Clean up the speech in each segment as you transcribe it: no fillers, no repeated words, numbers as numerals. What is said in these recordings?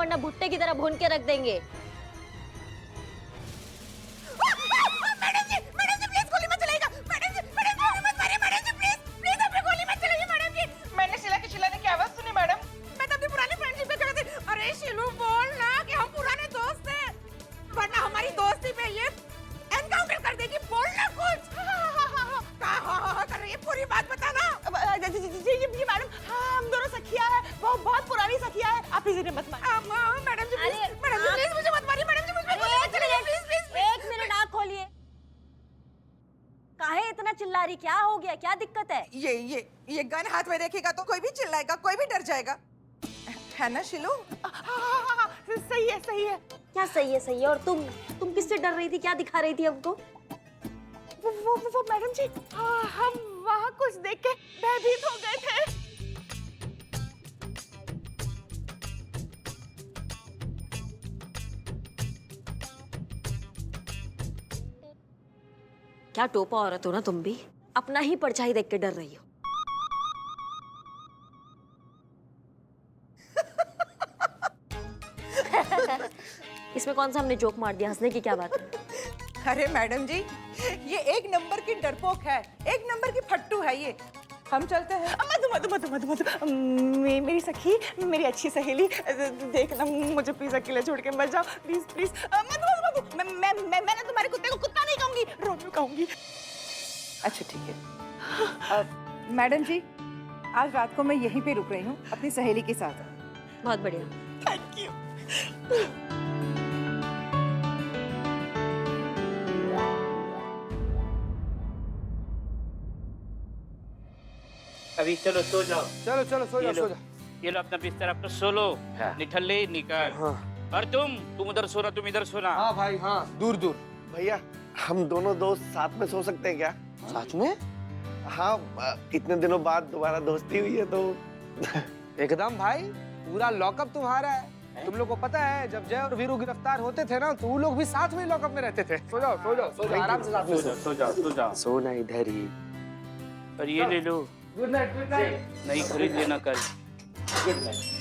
वरना भुट्टे की तरह भून के रख देंगे। मैडम जी प्लीज गोली मत चलाइएगा। मैडम जी गोली मत मारिए। मैडम जी प्लीज आप गोली मत चलाइए। मैडम जी मैंने शीला ने क्या आवाज सुनी मैडम? मैं तो अपनी पुरानी फ्रेंडशिप पे कहती, अरे शीलू बोल ना कि हम पुराने दोस्त हैं, वरना हमारी दोस्ती पे ये एनकाउंटर कर देगी। बोलना कुछ। हाँ कर रही है, पूरी बात बताना। जी मैडम, हाँ हम दोनों सखिया है, वो बहुत पुरानी सखिया है। आप इसे मत मारिए। मैडम जी प्लीज मुझे मत मारिए। मैडम जी मुझे मत चलाइए प्लीज। एक मिनट आँख खोलिए। काहे इतना चिल्ला रही, क्या हो गया, क्या दिक्कत है? ये गन हाथ में देखेगा तो कोई भी चिल्लाएगा, कोई भी डर जाएगा, है ना शिलू? सही है। क्या सही है? और तुम किससे डर रही थी, क्या दिखा रही थी हमको? वो मैडम जी, हम वहाँ कुछ देख के भयभीत हो गए थे। क्या टोपा औरत हो ना तुम भी, अपना ही परछाई देख के डर रही हो। इसमें कौन सा हमने जोक मार दिया, हंसने की क्या बात है? अरे मैडम जी, ये एक नंबर की डरपोक है, एक नंबर की फट्टू है ये। हम चलते हैं। मधु मेरी सखी, मेरी अच्छी सहेली, देखना मुझे प्लीज अकेले छोड़ के मत जाओ प्लीज। मधु मैं तुम्हारे कुत्ते को कुत्ता नहीं कहूंगी, रोमियो कहूंगी। अच्छा ठीक है। मैडम जी, आज रात को मैं यहीं पे रुक रही हूँ अपनी सहेली के साथ। बहुत बढ़िया। Thank you. अभी चलो सो जाओ। चलो सो जाओ। ये लो अपना बिस्तर, अपना सो लो। निठल्ले निकाल। हाँ। और तुम उधर सोना, तुम इधर सोना। हाँ भाई हाँ, दूर। भैया हम दोनों दोस्त साथ में सो सकते हैं क्या? साथ में? हाँ, इतने दिनों बाद दोबारा दोस्ती हुई है तो। एकदम भाई, पूरा लॉकअप तुम्हारा है। तुम लोग को पता है जब जय और वीरू गिरफ्तार होते थे ना, तो वो लोग भी साथ में लॉकअप में रहते थे। सो जाओ आराम से, साथ में सो जाओ। सोना इधर ही। और ये ले लो। Good night. नहीं खरीद लेना कल। Good night.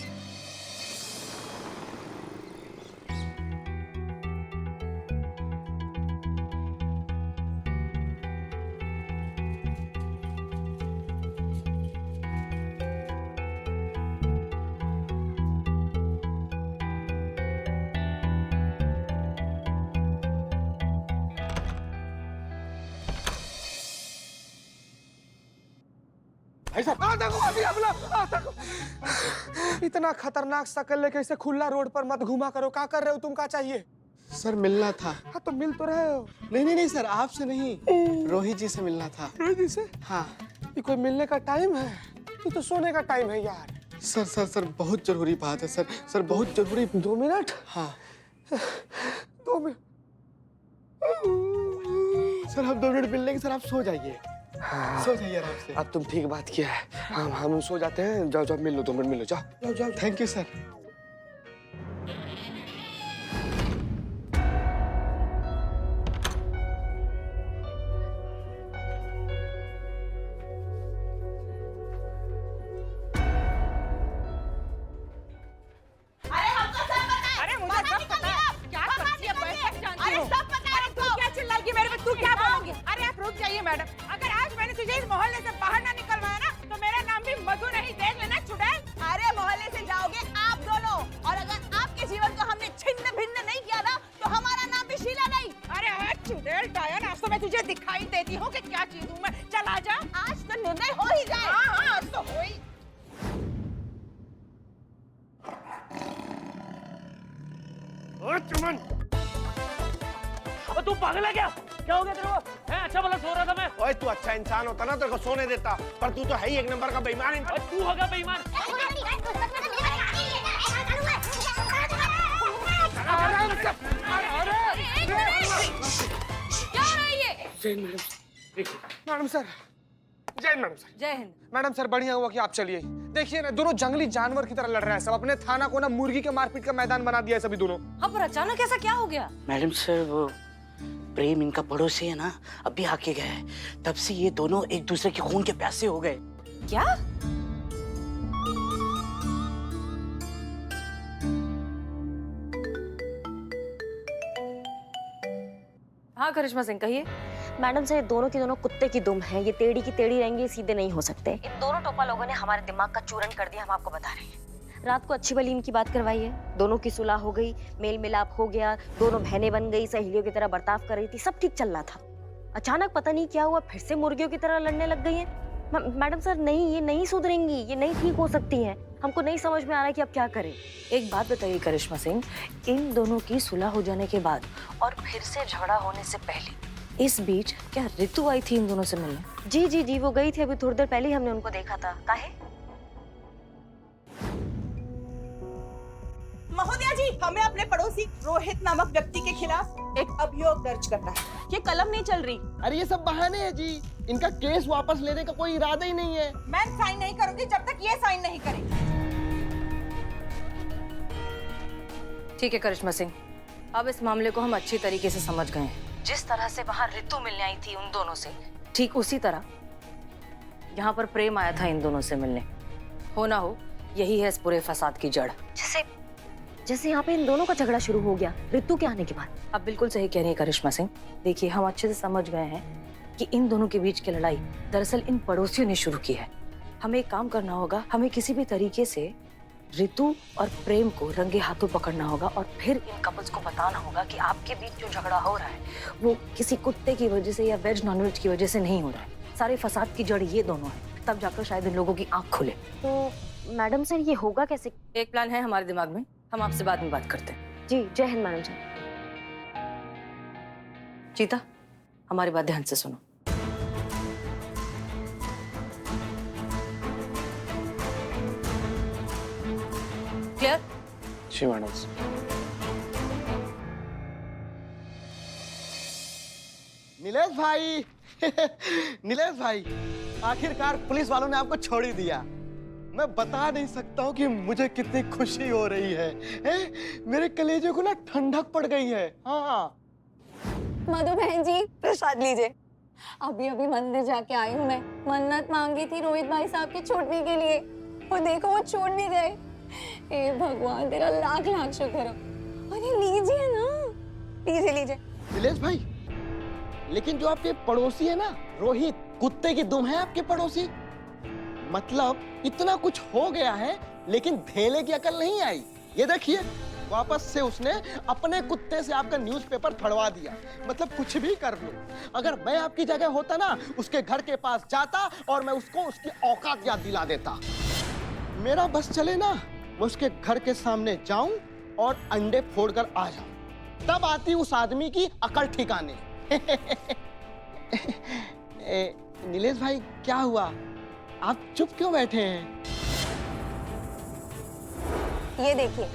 देखो अभी देखो। इतना खतरनाक शकल लेके इसे खुला रोड पर मत घुमा करो। क्या कर रहे हो तुम? क्या चाहिए? सर मिलना था। हाँ तो मिल तो रहे हो। नहीं सर, आपसे नहीं, रोहित जी से मिलना था। रोहित जी से? हाँ। ये कोई मिलने का टाइम है? ये तो सोने का टाइम है यार। सर बहुत जरूरी बात है सर बहुत जरूरी। 2 मिनट? हाँ 2 मिनट। सर, हम 2 मिनट मिल लेंगे सर, आप सो जाइए। सो जाइए आराम से। अब तुम ठीक बात किया है। हम सो जाते हैं। जाओ मिल लो, 2 मिनट मिल लो। जाओ। Thank you sir. मैडम, अगर आज मैंने तुझे इस मोहल्ले से बाहर ना निकलवाया ना, तो मेरा नाम भी मधु नहीं, देख लेना चुड़ैल। अरे मोहल्ले से जाओगे आप दोनों, और अगर आपके जीवन को हमने छिन्न भिन्न नहीं किया ना, तो हमारा नाम भी शीला नहीं। अरे चुड़ैल डायन, आज तो मैं तुझे दिखाई देती हूँ कि क्या चीज हूँ मैं। चल आजा, आज तो निर्णय हो ही जाए। हाँ आज तो हो ही। चुमन, तू पागल है क्या? क्या हो गया तेरे को? अच्छा भला सो रहा था मैं। ओए तू अच्छा इंसान होता ना तेरे को सोने देता, पर तू तो है ही एक नंबर का बेईमान। तू होगा बेईमान। क्या हो रहा है ये? Madam sir. जय मैडम सर। जय हिंद। मैडम सर, बढ़िया हुआ कि आप चलिए। देखिए ना, दोनों जंगली जानवर की तरह लड़ रहे हैं सब। अपने थाना को ना मुर्गी के मारपीट का मैदान बना दिया है सभी दोनों। हाँ पर अचानक ऐसा क्या हो गया? मैडम सर, वो प्रेम इनका पड़ोसी है ना, अभी आके गया है। तब से ये दोनों एक दूसरे के खून के प्यासे हो गए। क्या? हाँ करिश्मा सिंह कहिए। मैडम सर, ये दोनों की दोनों कुत्ते की दुम है। ये टेढ़ी की टेढ़ी रहेंगे, सीधे नहीं हो सकते। इन दोनों टोपा लोगों ने हमारे दिमाग का चूरन कर दिया, हम आपको बता रहे हैं। रात को अच्छी भली इनकी बात करवाई है, दोनों की सुलह हो गई, मेल मिलाप हो गया, दोनों बहनें बन गई, सहेलियों की तरह बर्ताव कर रही थी, सब ठीक चल रहा था। अचानक पता नहीं क्या हुआ, फिर से मुर्गियों की तरह लड़ने लग गई हैं। मैडम सर नहीं, ये नहीं सुधरेंगी, ये नहीं ठीक हो सकती हैं। हमको नहीं समझ में आ रहा है कि अब क्या करें। एक बात बताइए करिश्मा सिंह, इन दोनों की सुलह हो जाने के बाद और फिर से झगड़ा होने से पहले इस बीच क्या ऋतु आई थी इन दोनों से मिलने? जी जी जी, वो गई थी, अभी थोड़ी देर पहले ही हमने उनको देखा था। काहे? महोदया जी, हमें अपने पड़ोसी रोहित नामक व्यक्ति के खिलाफ एक अभियोग दर्ज करना है। ये कलम नहीं चल रही। अरे ये सब बहाने हैं जी, इनका केस वापस लेने का कोई इरादा ही नहीं है। मैं साइन नहीं करूंगी जब तक ये साइन नहीं करेगी। ठीक है करिश्मा सिंह, अब इस मामले को हम अच्छी तरीके से समझ गए हैं। जिस तरह से वहां ऋतु मिलने आई थी उन दोनों से, ठीक उसी तरह यहाँ पर प्रेम आया था इन दोनों से मिलने। हो ना हो, यही है इस पूरे फसाद की जड़। जैसे यहाँ पे इन दोनों का झगड़ा शुरू हो गया ऋतु के आने के बाद। आप बिल्कुल सही कह रही है करिश्मा सिंह। देखिए, हम अच्छे से समझ गए हैं कि इन दोनों के बीच की लड़ाई दरअसल इन पड़ोसियों ने शुरू की है। हमें एक काम करना होगा, हमें किसी भी तरीके से ऋतु और प्रेम को रंगे हाथों पकड़ना होगा और फिर इन कपल्स को बताना होगा कि आपके बीच जो झगड़ा हो रहा है वो किसी कुत्ते की वजह से या वेज नॉनवेज की वजह से नहीं हो रहा है। सारे फसाद की जड़ ये दोनों है। तब जाकर शायद इन लोगों की आंख खुले। तो मैडम सर, ये होगा कैसे? एक प्लान है हमारे दिमाग में, हम आपसे बाद में बात करते हैं। जी, जय हिंद मैडम सर। चीता, हमारी बात ध्यान से सुनो। क्लियर? जी मैडम। नीलेश भाई नीलेश भाई, आखिरकार पुलिस वालों ने आपको छोड़ ही दिया। मैं बता नहीं सकता हूँ कि मुझे कितनी खुशी हो रही है। मेरे कलेजे को ना ठंडक पड़ गई है। हाँ मधु बहन जी, प्रसाद लीजिए। अभी अभी मंदिर जाके आई हूँ मैं। मन्नत मांगी थी रोहित भाई साहब की छूटने के लिए, और देखो वो छूट भी गए। हे भगवान, तेरा लाख लाख शुक्र हो। अरे लीजिए ना, लीजिए लीजिए। नीलेश भाई, लेकिन जो आपके पड़ोसी है ना रोहित, कुत्ते की दुम है आपके पड़ोसी। मतलब इतना कुछ हो गया है लेकिन धेले की अकल नहीं आई। ये देखिए, वापस से उसने अपने कुत्ते से आपका न्यूज़पेपर फड़वा दिया। मतलब कुछ भी कर लो। अगर मैं आपकी जगह होता ना, उसके घर के पास जाता और मैं उसको उसकी औकात याद दिला देता। मेरा बस चले ना, मैं उसके घर के सामने जाऊं और अंडे फोड़कर आ जाऊं, तब आती उस आदमी की अकल ठिकाने। नीलेश भाई, क्या हुआ? आप चुप क्यों बैठे हैं? ये देखिए,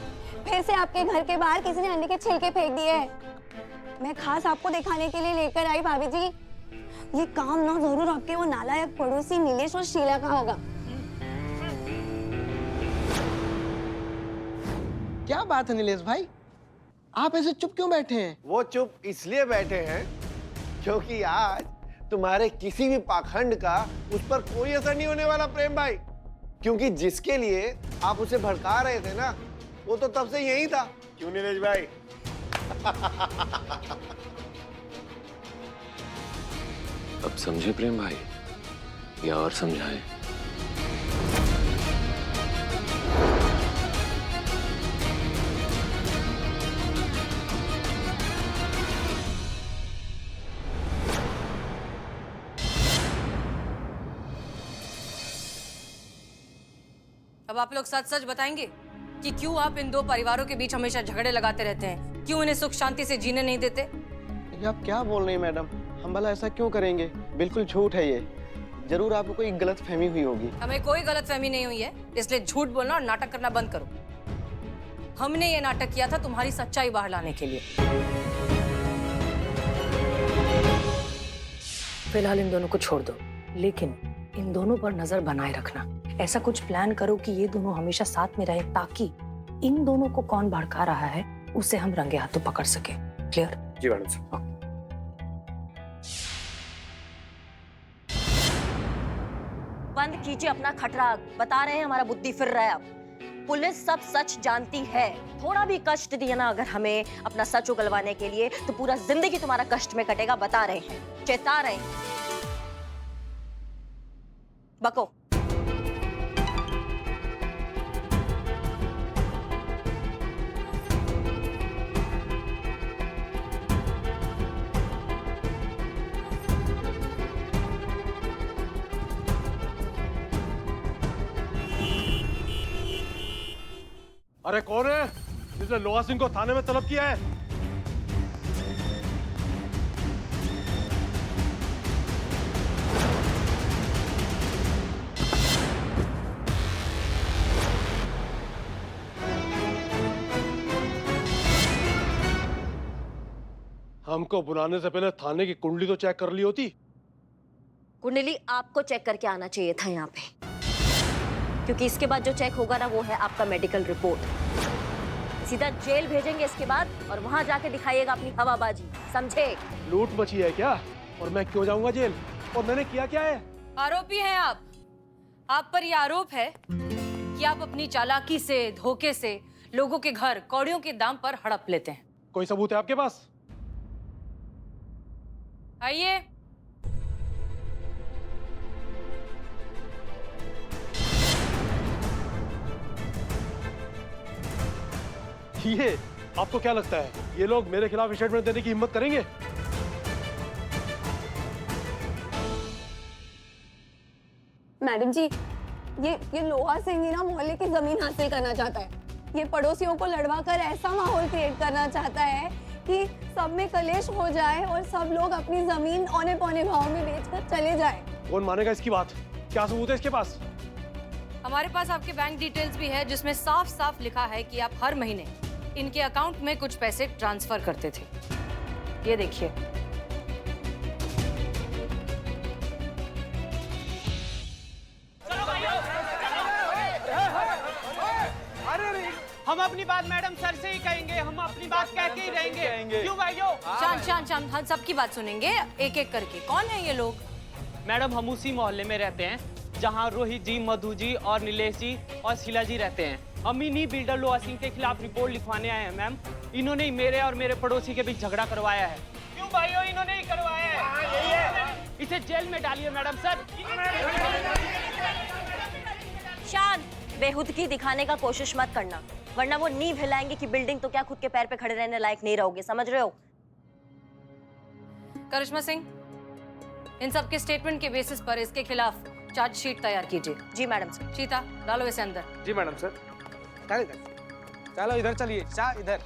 फिर से आपके घर के बाहर किसी ने अंडे के छिलके फेंक दिए हैं। मैं खास आपको दिखाने के लिए लेकर आई भाभी जी। ये काम ना जरूर आपके वो नालायक पड़ोसी नीलेश और शीला का होगा। क्या बात है नीलेश भाई, आप ऐसे चुप क्यों बैठे हैं? वो चुप इसलिए बैठे हैं क्योंकि आज तुम्हारे किसी भी पाखंड का उस पर कोई असर नहीं होने वाला प्रेम भाई। क्योंकि जिसके लिए आप उसे भड़का रहे थे ना, वो तो तब से यही था। क्यों नीलेश भाई? अब समझे प्रेम भाई, या और समझाएं? अब आप लोग सच सच बताएंगे कि क्यों आप इन दो परिवारों के बीच हमेशा झगड़े लगाते रहते हैं? क्यों इन्हें सुख शांति से जीने नहीं देते? ये आप क्या बोल रही हैं मैडम? हम भला ऐसा क्यों करेंगे? बिल्कुल झूठ है ये। जरूर आपको कोई गलतफहमी हुई होगी। हमें कोई गलतफहमी नहीं हुई है, इसलिए झूठ बोलना और नाटक करना बंद करो। हमने ये नाटक किया था तुम्हारी सच्चाई बाहर लाने के लिए। फिलहाल इन दोनों को छोड़ दो, लेकिन इन दोनों पर नजर बनाए रखना। ऐसा कुछ प्लान करो कि ये दोनों हमेशा साथ में रहे, ताकि इन दोनों को कौन भड़का रहा है उसे हम रंगे हाथों पकड़ सके। क्लियर? जी मैडम साहब। बंद कीजिए अपना खटरा, बता रहे हैं हमारा बुद्धि फिर रहा है अब। पुलिस सब सच जानती है। थोड़ा भी कष्ट दिया ना अगर हमें अपना सच उगलवाने के लिए, तो पूरा जिंदगी तुम्हारा कष्ट में कटेगा, बता रहे हैं, चेता रहे हैं। बको। अरे कौन है जिसने लोहा सिंह को थाने में तलब किया है? हमको बुलाने से पहले थाने की कुंडली तो चेक कर ली होती। कुंडली आपको चेक करके आना चाहिए था यहाँ पे, क्योंकि इसके बाद जो चेक होगा ना वो है आपका मेडिकल रिपोर्ट। सीधा जेल भेजेंगे इसके बाद, और वहां जाके दिखाइएगा अपनी हवाबाजी, समझे? लूट मची है क्या? और मैं क्यों जाऊंगा जेल? और मैंने किया क्या है? आरोपी हैं आप पर यह आरोप है कि आप अपनी चालाकी से, धोखे से लोगों के घर कौड़ियों के दाम पर हड़प लेते हैं। कोई सबूत है आपके पास? आइए। ये आपको क्या लगता है ये लोग मेरे खिलाफ स्टेटमेंट देने की हिम्मत करेंगे? मैडम जी, ये लोहा सिंह ही ना मोहल्ले की जमीन हासिल करना चाहता है। ये पड़ोसियों को लड़वा कर ऐसा माहौल क्रिएट करना चाहता है कि सब में कलेश हो जाए और सब लोग अपनी जमीन औने पौने भाव में बेचकर चले जाए। कौन मानेगा इसकी बात? क्या सबूत है इसके पास? हमारे पास आपके बैंक डिटेल्स भी है, जिसमें साफ साफ लिखा है कि आप हर महीने इनके अकाउंट में कुछ पैसे ट्रांसफर करते थे। ये देखिए। हम अपनी बात मैडम सर से ही कहेंगे, हम अपनी बात कह के ही रहेंगे। क्यों भाइयों? शांत हम सबकी बात सुनेंगे एक एक करके। कौन है ये लोग? मैडम हम उसी मोहल्ले में रहते हैं जहां रोहित जी, मधु जी और नीलेश जी और शीला जी रहते हैं। हम इन्हीं बिल्डर लोहा सिंह के खिलाफ रिपोर्ट लिखवाने आए हैं मैम। इन्होंने ही मेरे और मेरे पड़ोसी के बीच झगड़ा करवाया है। क्यों भाइयों? इन्होंने ही करवाया है। यही है। इसे जेल में डालिए मैडम सर। शांत, बेहुदगी दिखाने का कोशिश मत करना, वरना वो नींव हिलाएंगे कि बिल्डिंग तो क्या खुद के पैर पे खड़े रहने लायक नहीं रहोगे, समझ रहे हो? करिश्मा सिंह, इन सब के स्टेटमेंट के बेसिस पर इसके खिलाफ चार्जशीट तैयार कीजिए। जी मैडम सर। चीता, डालो इसे अंदर। जी मैडम सर। चलो इधर चलिए, चाह इधर।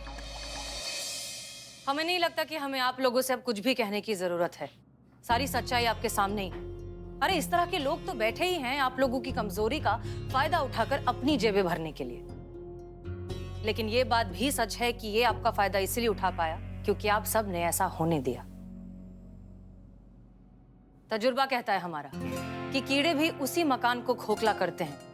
हमें नहीं लगता कि हमें आप लोगों से अब कुछ भी कहने की जरूरत है। सारी सच्चाई आपके सामने ही। अरे इस तरह के लोग तो बैठे ही हैं आप लोगों की कमजोरी का फायदा उठाकर अपनी जेबें भरने के लिए। लेकिन ये बात भी सच है कि ये आपका फायदा इसलिए उठा पाया क्योंकि आप सब ने ऐसा होने दिया। तजुर्बा कहता है हमारा कि कीड़े भी उसी मकान को खोखला करते हैं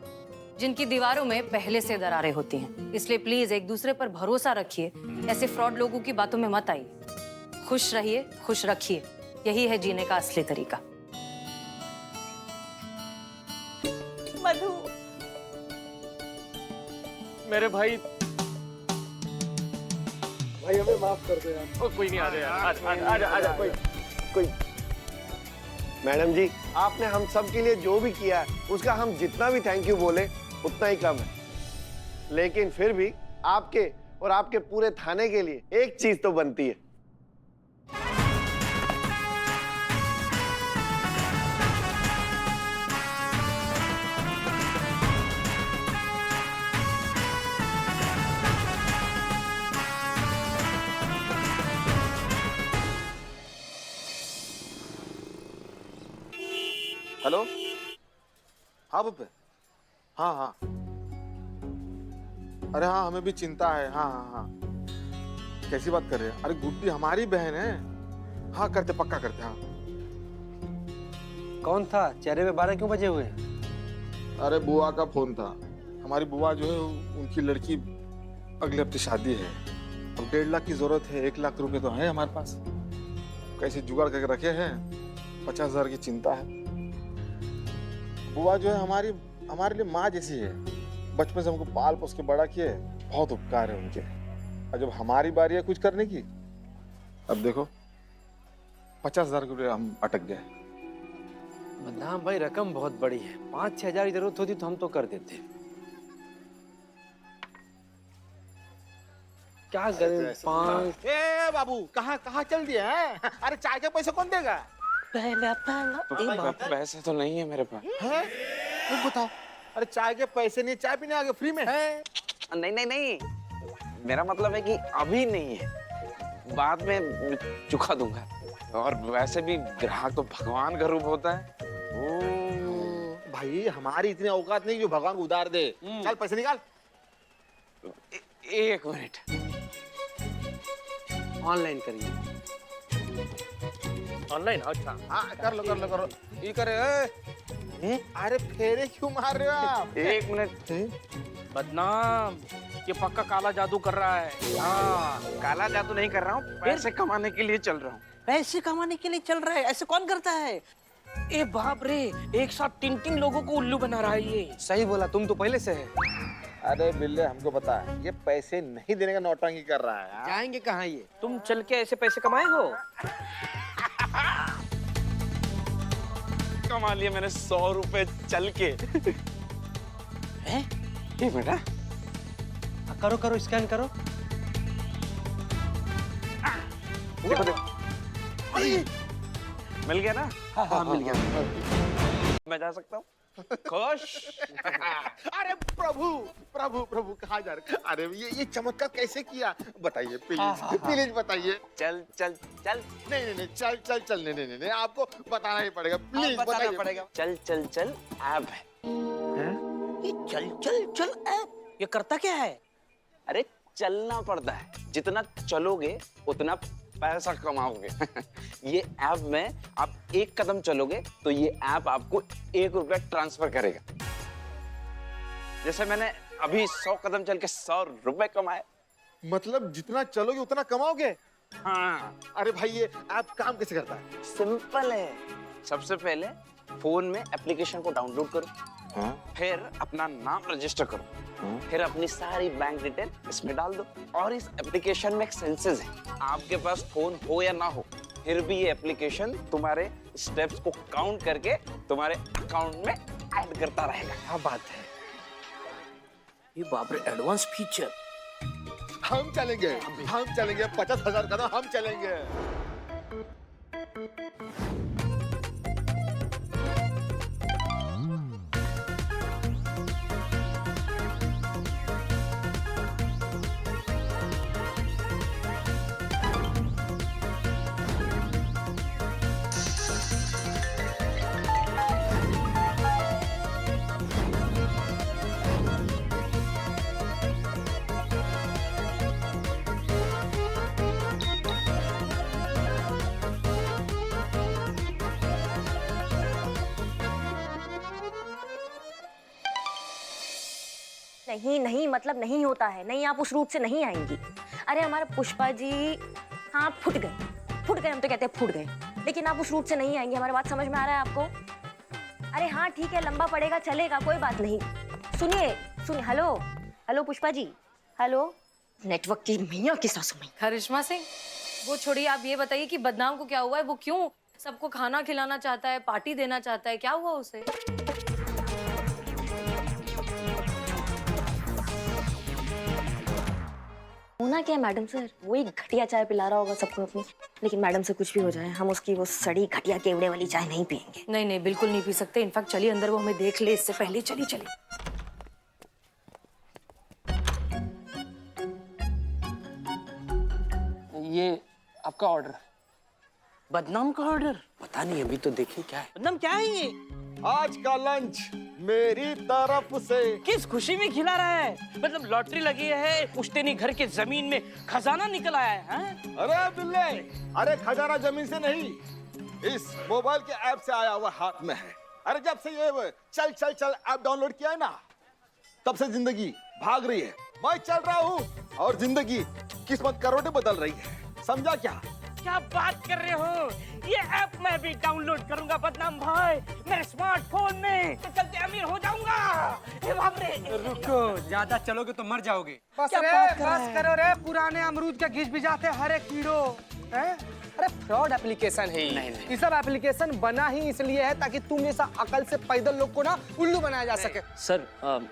जिनकी दीवारों में पहले से दरारें होती हैं। इसलिए प्लीज एक दूसरे पर भरोसा रखिए, ऐसे फ्रॉड लोगों की बातों में मत आइए। खुश रहिए, खुश रखिए, यही है जीने का असली तरीका। मधु, मेरे भाई हमें माफ कर दो यार। कोई नहीं, आ जाए यार। कोई मैडम जी, आपने हम सब के लिए जो भी किया है उसका हम जितना भी थैंक यू बोले उतना ही कम है। लेकिन फिर भी आपके और आपके पूरे थाने के लिए एक चीज तो बनती है। हेलो, हाँ बुप्पे, हाँ हाँ, अरे हाँ हमें भी चिंता है। हाँ हाँ हाँ, कैसी बात कर रहे हैं? अरे गुड्डी हमारी बहन है। हाँ करते, पक्का करते। हाँ कौन था? चेहरे पे 12 क्यों बजे हुए? अरे बुआ का फोन था। हमारी बुआ जो है उनकी लड़की अगले हफ्ते शादी है। अब 1.5 लाख की जरूरत है। 1 लाख रुपए तो है हमारे पास, कैसे जुगाड़ करके रखे हैं। 50,000 की चिंता है। बुआ जो है हमारे लिए माँ जैसी है। बचपन से हमको पाल पोस के बड़ा किए, बहुत उपकार है उनके। और जब हमारी बारी है कुछ करने की, अब देखो 50,000 रुपये हम अटक गए। बदनाम भाई, रकम बहुत बड़ी है। 5-6 हजार की जरूरत होती तो हम तो कर देते। क्या करें? 5 ए बाबू, कहाँ कहाँ चल दिए हैं? अरे चाय के पैसे कौन देगा? पैसे तो नहीं है मेरे पास। है? तुम बताओ। अरे चाय के पैसे नहीं, चाय पीने आगे फ्री में है? नहीं नहीं नहीं, मेरा मतलब है कि अभी नहीं है, बाद में चुका दूंगा। और वैसे भी ग्राहक तो भगवान का रूप होता है। ओ भाई, हमारी इतनी औकात नहीं जो भगवान को उधार दे। चल पैसे निकाल। एक मिनट, ऑनलाइन करिए। ऑनलाइन? अच्छा हाँ, कर लो कर लो करो। ये करे। अरे फेरे क्यों मार रहे हो आप? एक मिनट। बदनाम, ये पक्का काला जादू कर रहा है। हाँ, काला जादू नहीं कर रहा हूँ, पैसे कमाने के लिए चल रहा हूँ। पैसे कमाने के लिए चल रहा है? ऐसे कौन करता है? ए बाप रे, एक साथ 3-3 लोगों को उल्लू बना रहा है ये। सही बोला, तुम तो पहले से है। अरे बिल्ले, हमको पता है ये पैसे नहीं देने का नौटंकी कर रहा है। जाएंगे कहाँ ये? तुम चल के ऐसे पैसे कमाए हो? कमा लिए मैंने 100 रुपए चल के। हैं? एक मिनट। करो करो, स्कैन करो। देखो देखो, मिल गया ना? हाँ, मिल गया। मैं जा सकता हूँ? खुश? अरे प्रभु प्रभु प्रभु, कहाँ जा रहे? अरे ये चमत्कार कैसे किया? बताइए प्लीज, प्लीज बताइए। चल चल चल। नहीं नहीं नहीं, चल चल चल। नहीं नहीं नहीं, आपको बताना ही पड़ेगा। प्लीज बताना बताइए। पड़ेगा। चल चल चल ऐप है। ये चल चल चल ऐप, ये करता क्या है? अरे चलना पड़ता है, जितना चलोगे उतना पैसा कमाओगे। ये ऐप में आप 1 कदम चलोगे तो ये ऐप आपको 1 रुपया ट्रांसफर करेगा। जैसे मैंने अभी 100 कदम चल के 100 रुपए कमाए। मतलब जितना चलोगे उतना कमाओगे? हाँ। अरे भाई, ये ऐप काम कैसे करता है? सिंपल है। सबसे पहले फोन में एप्लीकेशन को डाउनलोड करो। हाँ? फिर अपना नाम रजिस्टर करो। हाँ? फिर अपनी सारी बैंक डिटेल इसमें डाल दो। और इस एप्लीकेशन में एक सेंसस है। आपके पास फोन हो या ना हो, फिर भी ये एप्लीकेशन तुम्हारे स्टेप्स को काउंट करके तुम्हारे अकाउंट में ऐड करता रहेगा। क्या बात है? ये बाप रे, एडवांस फीचर। हम चलेंगे, हम चलेंगे। 50,000 कदम हम चलेंगे। नहीं नहीं, मतलब नहीं होता है। नहीं, आप उस रूट से नहीं आएंगी। अरे हमारे पुष्पा जी, हाँ फुट गए, हम तो कहते हैं फूट गए, लेकिन आप उस रूट से नहीं आएंगे। हमारी बात समझ में आ रहा है आपको? अरे हाँ ठीक है, लंबा पड़ेगा, चलेगा, कोई बात नहीं। सुनिए सुनिए, hello hello Pushpa ji, hello. Network की मैया की सासू में। करिश्मा सिंह, वो छोड़िए, आप ये बताइए कि बदनाम को क्या हुआ है? वो क्यों सबको खाना खिलाना चाहता है, पार्टी देना चाहता है? क्या हुआ उसे? होना क्या है मैडम सर, वो एक घटिया चाय पिला रहा होगा सबको अपनी। लेकिन मैडम से कुछ भी हो जाए, हम उसकी वो सड़ी घटिया केवड़े वाली चाय नहीं पियेंगे। नहीं नहीं, बिल्कुल नहीं पी सकते। इनफैक्ट चलिए अंदर, वो हमें देख ले इससे पहले। चलिए चलिए। ये आपका ऑर्डर। बदनाम का ऑर्डर? पता नहीं, अभी तो देखिए क्या है। बदनाम क्या है ये? आज का लंच मेरी तरफ से। किस खुशी में खिला रहा है? मतलब लॉटरी लगी है, पुश्तैनी घर के जमीन में खजाना निकल आया है, हैं? अरे बिल्ले, अरे खजाना जमीन से नहीं, इस मोबाइल के ऐप से आया हुआ हाथ में है। अरे जब से ये चल चल चल ऐप डाउनलोड किया है ना, तब से जिंदगी भाग रही है। मैं चल रहा हूँ और जिंदगी किस्मत करोड़े बदल रही है। समझा क्या? क्या बात कर रहे हो? ये ऐप मैं भी डाउनलोड करूंगा बदनाम भाई, मेरे स्मार्टफोन में। तो चलते अमीर हो जाऊंगा। रुको, ज्यादा चलोगे तो मर जाओगे। बस क्या रे, बात कर बस रहा है? करो रे, पुराने अमरूद के घिस भिजाते हरे कीड़ो हैं? अरे फ्रॉड एप्लीकेशन है ये। ये सब एप्लीकेशन बना ही इसलिए है ताकि तुम जैसा अकल से पैदल लोग को ना उल्लू बनाया जा सके। सर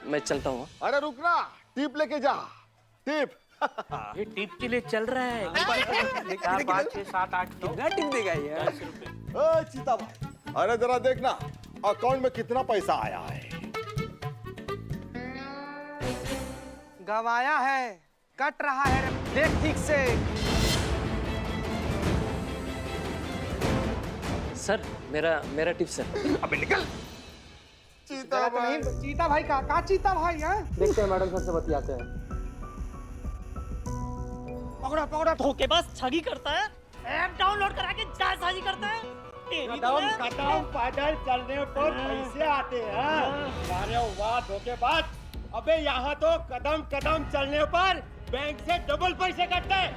मैं चलता हूँ। अरे रुकना, टिप लेके जा, टिप। ये टिप के लिए चल रहा है। 4, 5, 6, 7, 8 कितना टिप देगा ये? ओ चीता भाई, अरे जरा देखना अकाउंट में कितना पैसा आया है। गवाया है, कट रहा है रे, देख ठीक से। सर मेरा टिप सर। अबे निकल। चीता भाई, चीता भाई का चीता भाई है? देखते हैं मैडम सर से बतियाते हैं। पकड़ो पकड़ो। धोखेबाज ठगी करता है, ऐप डाउनलोड करा के जालसाजी करता है। कदम पैदल चलने पर पैसे आते हैं। अरे वाह धोखेबाज, अबे यहाँ तो कदम कदम चलने पर बैंक से डबल पैसे कटते हैं।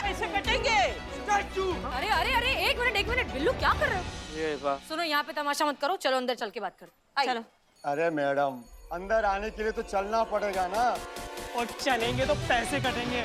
पैसे कटेंगे। अरे अरे अरे एक मिनट बिल्लू क्या कर रहे हो? ये वाह। सुनो यहाँ पे तमाशा मत करो, चलो अंदर चल के बात करो। चलो। अरे मैडम, अंदर आने के लिए तो चलना पड़ेगा ना। और चलेंगे तो पैसे कटेंगे।